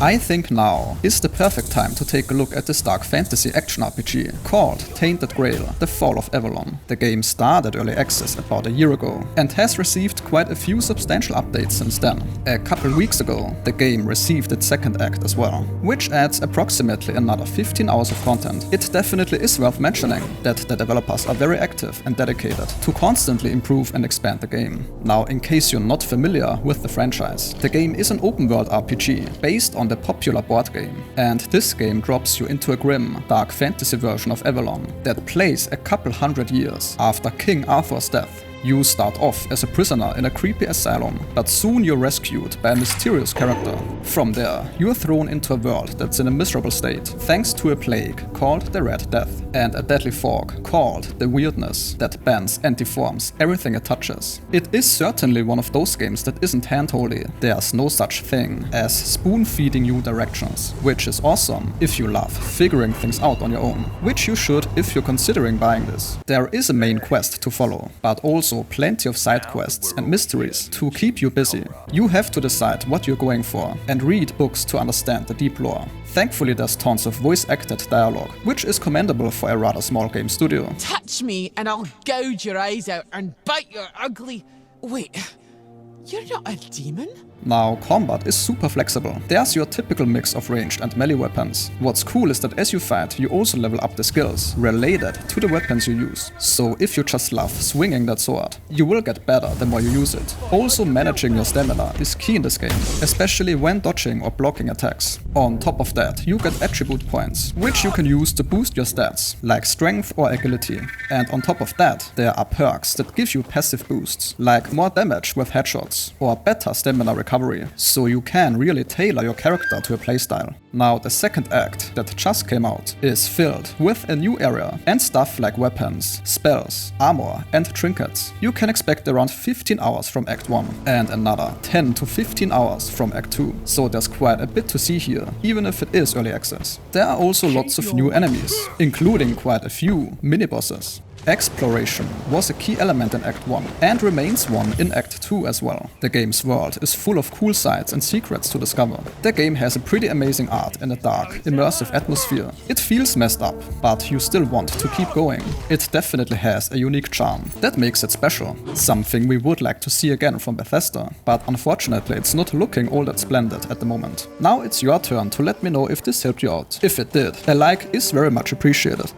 I think now is the perfect time to take a look at this dark fantasy action RPG called Tainted Grail, The Fall of Avalon. The game started early access about a year ago and has received quite a few substantial updates since then. A couple weeks ago, the game received its second act as well, which adds approximately another 15 hours of content. It definitely is worth mentioning that the developers are very active and dedicated to constantly improve and expand the game. Now, in case you're not familiar with the franchise, the game is an open world RPG based on the popular board game, and this game drops you into a grim, dark fantasy version of Avalon that plays a couple hundred years after King Arthur's death. You start off as a prisoner in a creepy asylum, but soon you're rescued by a mysterious character. From there, you're thrown into a world that's in a miserable state, thanks to a plague called the Red Death, and a deadly fog called the Wyrdness that bends and deforms everything it touches. It is certainly one of those games that isn't hand-holdy. There's no such thing as spoon-feeding you directions, which is awesome if you love figuring things out on your own, which you should if you're considering buying this. There is a main quest to follow, but also plenty of side quests and mysteries to keep you busy. You have to decide what you're going for and read books to understand the deep lore. Thankfully, there's tons of voice-acted dialogue, which is commendable for a rather small game studio. Touch me and I'll gouge your eyes out and bite your ugly... Wait, you're not a demon? Now, combat is super flexible. There's your typical mix of ranged and melee weapons. What's cool is that as you fight, you also level up the skills related to the weapons you use. So if you just love swinging that sword, you will get better the more you use it. Also, managing your stamina is key in this game, especially when dodging or blocking attacks. On top of that, you get attribute points, which you can use to boost your stats, like strength or agility. And on top of that, there are perks that give you passive boosts, like more damage with headshots or better stamina recovery, so you can really tailor your character to your playstyle. Now, the second act that just came out is filled with a new area and stuff like weapons, spells, armor and trinkets. You can expect around 15 hours from Act 1 and another 10 to 15 hours from Act 2, so there's quite a bit to see here, even if it is early access. There are also lots of new enemies, including quite a few mini-bosses. Exploration was a key element in Act 1 and remains one in Act 2 as well. The game's world is full of cool sights and secrets to discover. The game has a pretty amazing art and a dark, immersive atmosphere. It feels messed up, but you still want to keep going. It definitely has a unique charm that makes it special, something we would like to see again from Bethesda, but unfortunately it's not looking all that splendid at the moment. Now it's your turn to let me know if this helped you out. If it did, a like is very much appreciated.